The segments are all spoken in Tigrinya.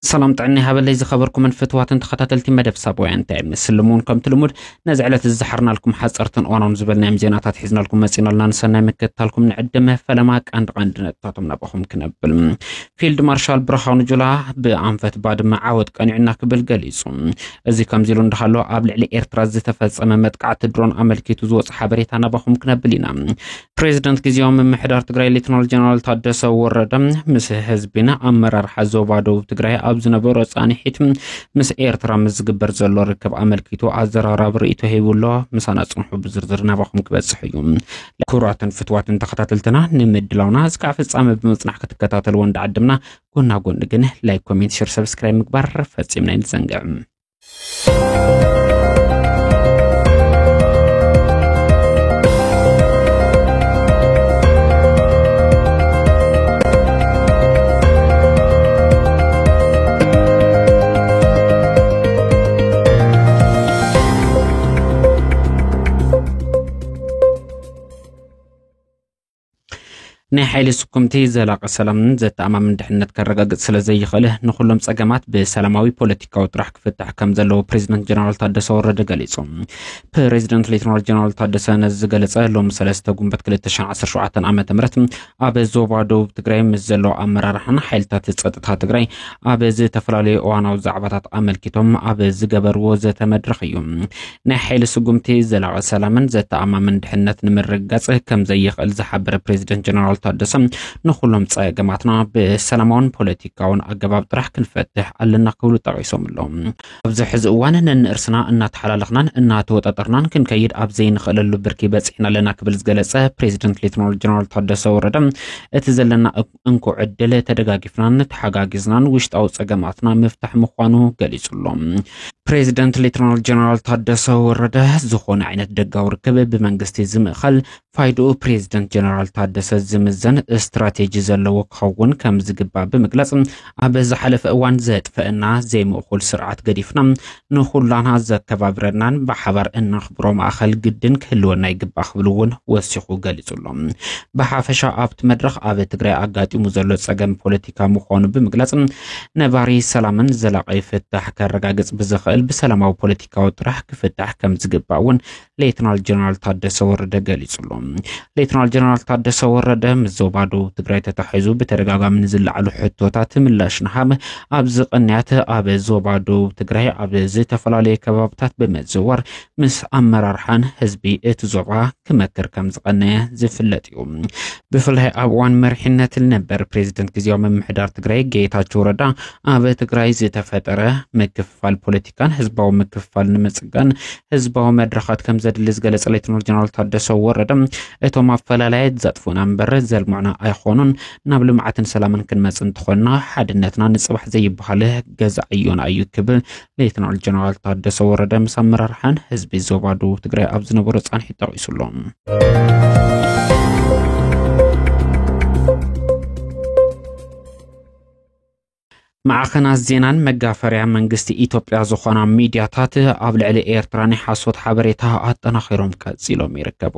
سلام تعني هبل ليز خبركم من فتوات تخطاتلتي مدب سابوي انتاي مسلمون كم تلمود نزعلت الزحرنا لكم حصرتن اونم زبلنا مزيناتات حزنا لكم مسينا لنا نسنا مكتالكم نعدمه فلماك عند نتاتم نبخم كنبل فيلد مارشال برهان جولا بعنفت بعد ما عاود قنعنا كبل قليص ازي كم زيلون دخلوا قبل على ايرتراز تفصم مدقعه درون املكيتو زوص حبريتا نبخم كنبلينا بريزيدنت كيزيوم محدار تግራይ ሌተናል ጀነራል ታደሰ ወረደም ምስ ህዝብና አመራር ሓዞባዶ ትግራይ ኣብ ዝነበሮ ጻኒሒት ምስ ኤርትራ ምዝግበር ዘሎ ርከብ ኣመልኪቱ ኣዘራራብ ርእይቶ ሄብሎ ምሳና ጽንሑ ብዝርዝር ናባኹም ክበጽሕ እዩ ለኩራትን ፍትዋትን ተኸታተልተና ንምድላውና እስከ ፍጻመ በመጽናዕ ከተከታተል ወንድ ዓድምና ጎና ጎን ግን ላይክ ኮሜንት ሼር ሰብስክራይብ ምግባር ፈጽምና እንዘንጋም ናይ ሓይሊ ስኩምቲ ዘላቀ ሰላም ዘተኣማም ድሕነት ከረጋግጽ ስለዘይ ይኽእልህ ንኹሎም ጸገማት ብሰላማዊ ፖለቲካዊ ጥራሕ ክፍታሕ ከም ዘለዎ ፕሬዝዳንት ጀነራል ታደሰ ወረደ ገሊጾም ፕሬዝዳንት ሌተናል ጀነራል ታደሰ ነዝገለጸ ሎም 3 ጉንበት 2017 ዓመተ ምህረት ኣብ ዞባ ደቡብ ትግራይ ምስ ዘሎ ኣመራርሓን ሓይልታት ጸጥታ ትግራይ ኣብ ዝተፈላልዩ እዋናዊ ዛዕባታት ኣመልኪቶም ኣብ ዝገበርዎ ዘተመድረኽ እዩ ናይ ሓይሊ ስኩምቲ ዘላቀ ሰላምን ዘተኣማም ድሕነት ንምርጋጽ ከም ዘይኽእል ዝሓበረ ፕሬዝዳንት ጀነራል ታደሰ ንኹሎም ጸገማትና በሰላማውን ፖለቲካውን ኣገባብ ጥራሕ ክንፈትሕ ኣለና ክብሉ ጠቂሶምሎም ኣብዚ ሕዚ እዋን ንእርስና እናተሓላለኽናን እናተወጣጠርናን ክንከይድ ኣብ ዘይንኽእለሉ ብርኪ በጽሕና ኣለና ክብል ዝገለጸ ፕሬዝዳንት ሌተናል ጀነራል ታደሰ ወረደ እቲ ዘለና እንኩ ዕድል ተደጋጊፍናን ተሓጋጊዝናን ውሽጣዊ ጸገማትና ምፍታሕ ምዃኑ ገሊጹሎም ፕሬዝዳንት ሌተናል ጀነራል ታደሰ ወረደ ዝኾነ ዓይነት ደጋዊ ርክብ ብመንግስቲ ዝምእኸል ፋይድኡ ፕሬዝዳንት ጀነራል ታደሰ ዝምዘን ስትራቴጂ ዘለዎ ክኸውን ከም ዝግባእ ብምግላጽ ኣብ ዝሓለፈ እዋን ዘጥፈአና ዘይምእኹል ስርዓት ገዲፍና ንኹላና ዘከባብረናን ብሓባር እንኽብሮ ማእኸል ግድን ክህልወና ይግባእ ክብል እውን ወሲኹ ገሊጹሎም ብሓፈሻ ኣብቲ መድረኽ ኣብ ትግራይ ኣጋጢሙ ዘሎ ጸገም ፖለቲካ ምዃኑ ብምግላጽ ነባሪ ሰላምን ዘላቂ ፍታሕ ከረጋግጽ ብዝኽእል بسلاماو ፖለቲካዊ ጥራሕ ክፍታሕ ከም ዝግባእ እውን ሌተናል ጀነራል ታደሰ ወረደ ገሊጹሎም ሌተናል ጀነራል ታደሰ ወረደ ምዞባዶ ትግራይ ተታሒዙ በተረጋጋሚ ንዝለዓሉ ሕቶታት ምላሽ ንሃብ ኣብ ዝቕንያት ኣብ ዞባዶ ትግራይ ኣብ ዝተፈላልዩ ከባቢታት በመዘወር ምስ ኣመራርሓን ህዝቢ እቲ ዞባ ክመክር ከም ዝቐነየ ዝፍለጥ እዩ ብፍላይ ኣብ እዋን መሪሕነት ነበር ፕሬዝዳንት ግዚያዊ ምምሕዳር ትግራይ ጌታቸው ረዳ ኣብ ትግራይ ዝተፈጠረ ምክፍፋል ፖለቲካ ህዝባዊ ምክፍፋል ንምጽጋን ህዝባዊ መድረኻት ከም ዘድሊ ዝገለጸ ሌተናል ጀነራል ታደሰ ወረደ እቶም ኣፈላላይት ዘጥፉና እምበር ዘልሙዕና ኣይኾኑን ናብ ልምዓትን ሰላምን ክንመጽ እንትኾንና ሓድነትና ንጽባሕ ዘይበሃል ገዛ እዮና እዩ ክብል ሌተናል ጀነራል ታደሰ ወረደ ምስ ኣመራርሓን ህዝቢ ዞባ ደቡብ ትግራይ ኣብ ዝነበሮ ጻንሒት ጠቂሱሎም معخنا زينان مغافريا منغستي إثيوبيا زخنا ميدياتات ኣብ ልዕሊ ኤርትራ ናይ ሓሶት ሓበሬታ ኣጠናኺሮም ቀጺሎም ይርከቡ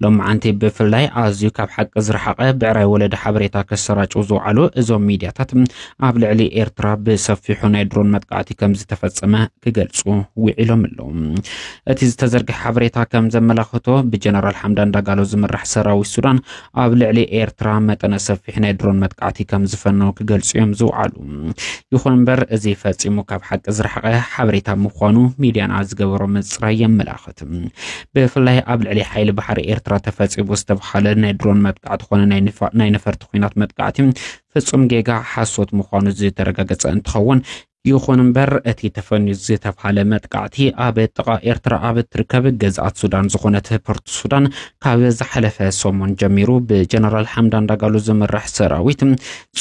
ሎም ዓንቲ ብፍላይ ኣዝዩ ካብ ሓቂ ዝረሓቐ ብዕራይ ወለደ ሓበሬታ ከሰራጩ ዝውዓሉ እዞም ሚድያታት ኣብ ልዕሊ ኤርትራ ብሰፊሑ ናይ ድሮን መጥቃዕቲ ከም ዝተፈጸመ ክገልጹ ውዒሎም ኣለዉ እቲ ዝተዘርግሐ ሓበሬታ ከም ዘመላኽቶ ብጀነራል ሓምዳን ዳጋሎ ዝምራሕ ሰራዊት ሱዳን ኣብ ልዕሊ ኤርትራ መጠነ ሰፊሕ ናይ ድሮን መጥቃዕቲ ከም ዝፈነው ክገልጹ እዮም ዝውዓሉ ይኹን እምበር እዚ ፈጺሙ ካብ ሓቂ ዝረሓቐ ሓበሬታ ምዃኑ ሚድያና ዝገበሮ መጽራይ የመላኽት ብፍላይ ኣብ ልዕሊ ሓይሊ ባሕሪ ኤርትራ ተፈጺሙ ዝተባሃለ ናይ ድሮን መጥቃዕቲ ኾነ ናይ ነፈርቲ ኩናት መጥቃዕቲ ፍጹም ጌጋ ሓሶት ምዃኑ ዝተረጋገጸ እንትኸውን ይኹን እምበር እቲ ተፈንዩ ዝተባሃለ መጥቃዕቲ ኣብ ጥቓ ኤርትራ ኣብ ትርከብ ገዝኣት ሱዳን ዝኾነት ፖርት ሱዳን ካብ ዝሓለፈ ሰሞን ጀሚሩ ብጀነራል ሓምዳን ዳጋሎ ዝምራሕ ሰራዊት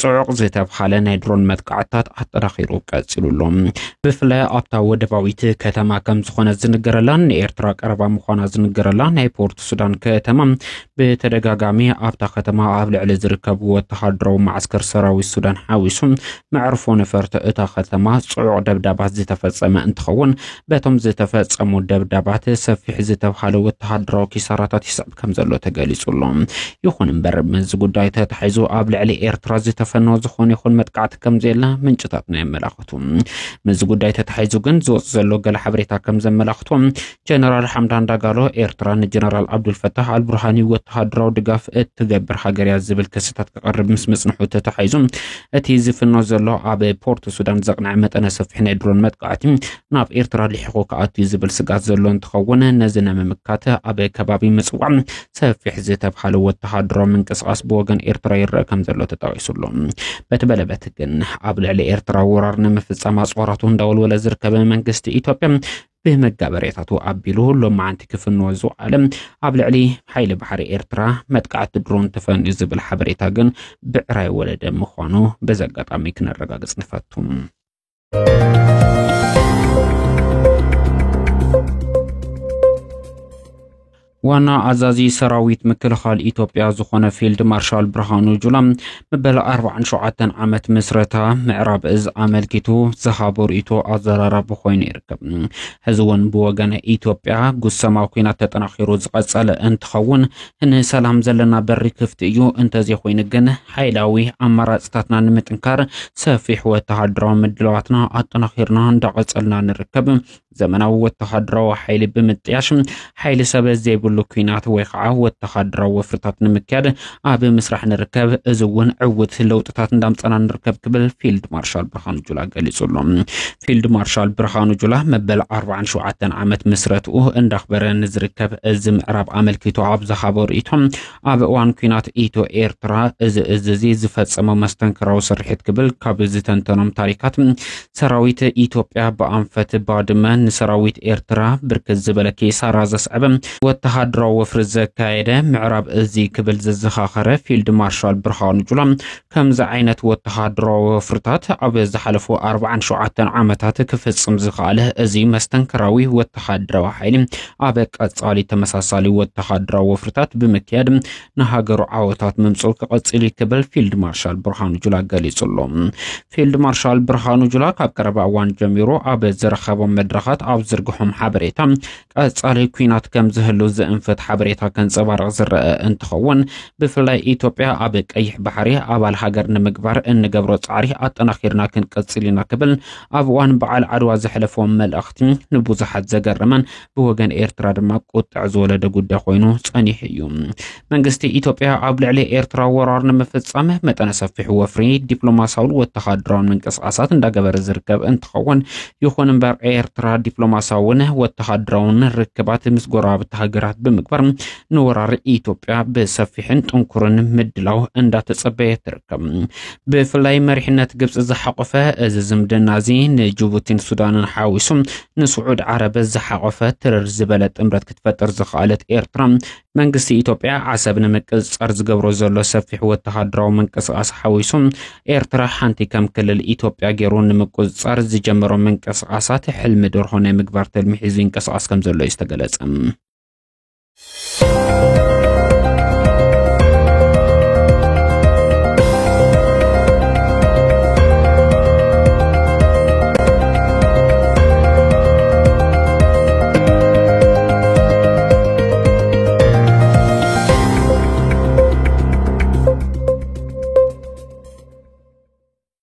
ጽዑቕ ዝተባሃለ ናይ ድሮን መጥቃዕትታት ኣጠናኺሩ ቀጺሉሎም ብፍላይ ኣብታ ወደባዊት ከተማ ከም ዝኾነ ዝንገረላን ንኤርትራ ቀረባ ምዃና ዝንገረላ ናይ ፖርት ሱዳን ከተማ ብተደጋጋሚ ኣብታ ከተማ ኣብ ልዕሊ ዝርከቡ ወተሃደራዊ ማዕስከር ሰራዊት ሱዳን ሓዊሱ መዕርፎ ነፈርቲ እታ ከተማ ጽዑቕ ደብዳባት ዝተፈጸመ እንትኸውን በቶም ዝተፈጸሙ ደብዳባት ሰፊሕ ዝተባሃለ ወተሃደራዊ ኪሳራታት ይስዕብ ከም ዘሎ ተገሊጹሎ ይኹን እምበር እዚ ጉዳይ ተታሒዙ ኣብ ልዕሊ ኤርትራ ዝተፈነወ ዝኾነ ይኹን መጥቃዕቲ ከም ዘየለ ምንጭታትና የመላኽቱ እዚ ጉዳይ ተታሒዙ ግን ዝወጽ ዘሎ ገለ ሓበሬታ ከም ዘመላኽቱ ጀነራል ሐምዳን ዳጋሎ ኤርትራ ንጀነራል አብዱልፈታህ አልቡርሃኒ ወተሃደራዊ ድጋፍ እትገብር ሃገር ዝብል ክስታት ከቀርብ ምስ መጽንሑ ተታሒዙ እቲ ዝፍኖ ዘሎ ኣብ ፖርት ሱዳን ዘቕንዕ መጠነ ሰፊሕ ናይ ድሮን መጥቃዕቲ ናብ ኤርትራ ሊሕቆ ከኣቱ ዝብል ስጋት ዘሎ እንትኸውን ነዚ ንምምካት ኣብ ከባቢ ምጽዋዕ ሰፊሕ ዝተባሃለ ወተሃደራዊ ምንቅስቓስ ብወገን ኤርትራ ይረአ ከም ዘሎ ተጠቂሱሎ በተበለበት ግን ኣብ ልዕሊ ኤርትራ ወራር ንምፍጻም ኣጽዋራቱ እንዳወልወለ ዝርከበ መንግስቲ ኢትዮጵያ بمجابريتاتو أبيلو لما عن تكفنو زعلم قبل عليه حيل بحر إرترا متقعت درون تفن يزبل حبريتاجن بعراي ولد مخوانو بزقات أميكنا الرقاقص نفاتهم وانا عزازي سراويت مكلخال إثيوبيا زخونة فيلد مارشال برهانو جولام مبل 4 شعات عامت مسرتا معراب إز عمل كيتو زخابور إيتو أزرار بخوين إركب هزوان بوغان إثيوبيا قسما وكينا تتناخيرو زقصال انتخون هن سلام زلنا بري كفتيو انتزي خوين جن حيلاوي أمارات ستاتنا نمتنكار سافيح وتهدرا مدلواتنا التناخيرنا ندقصالنا نركب زمناو وتهدرا حيل بمتياش حيل سبز زي بلو كينات ويقعه وتخدر وفرطات نمكاد أبي مسرح نركب أزون عود لوطتات ندامتنا نركب قبل فيلد مارشال برهانو جولا قالي سلام فيلد مارشال برهانو جولا مبل 4 شعات عامت مسرته اندخبر نزركب أزم عرب عمل كيتو عاب زخابور إيتهم أبي وان كينات إيتو إيرترا أززي زفت سما مستنكرا وصرحت قبل كابزتن تنم تاريخات سراويت إيتوبيا بأنفت بعدما سراويت إيرترا بركز زبلكي ساراز سعبم وتهدرا وفرز كايدة معرب ازي كبل زخاخرة فيلد مارشال برهانو جولا كم زعينة وتهدرا وفرطات عبز حلفو 4 شعات عامتات كفصم زخاله ازي مستنكراوي وتهدرا وحيلم عبك اتصالي تمساسالي وتهدرا وفرطات بمكياد نهاجرو عوتات ممسول كقصيلي كبل فيلد مارشال برهانو جولا قالي صلوم فيلد مارشال برهانو جولا كابكرب اوان جميرو عبز زرخبو مدرخات عبز زرقهم حبريتا اتصالي كوينات كم زهلو زنفت حبريتا كان صبار زرق انتخون بفلاي إثيوبيا أبك أي بحري أبال حجر نمجبر إن جبرو صعري أتناخيرنا كن قصيلنا قبل أبوان بعل عدوى زحلفهم مل أختم نبوز حد زجرمن بوجن إيرترا دم قطع زولة دجود خوينو ثاني يوم منجستي إثيوبيا قبل عليه إيرترا ورارنا مفتصمه متنسفح وفري دبلوماسيول والتخدران من قصاصات دجبر زركب انتخون يخون بر إيرترا دبلوماسيونه والتخدران ركبات مسجورة هاجرات بمقبر نورار إثيوبيا بسفيحن تنكرن مدلاو اندات تصبيه تركم بفلاي مرحنة قبس الزحقفة زمدن نازين جوبوتين سودان حاوسم نسعود عرب الزحقفة تررز بلد امرات كتفتر زخالة إيرترا منقسي إثيوبيا عسبنا مكز أرز قبرو زولو سفيح وتهدرو منقس أس حاوسم إيرترا حانتي كم كل الإثيوبيا جيرون مكز أرز جمرو منقس أسات حلم دور هنا مقبر تلمحيزين قس أس كم زولو يستقلت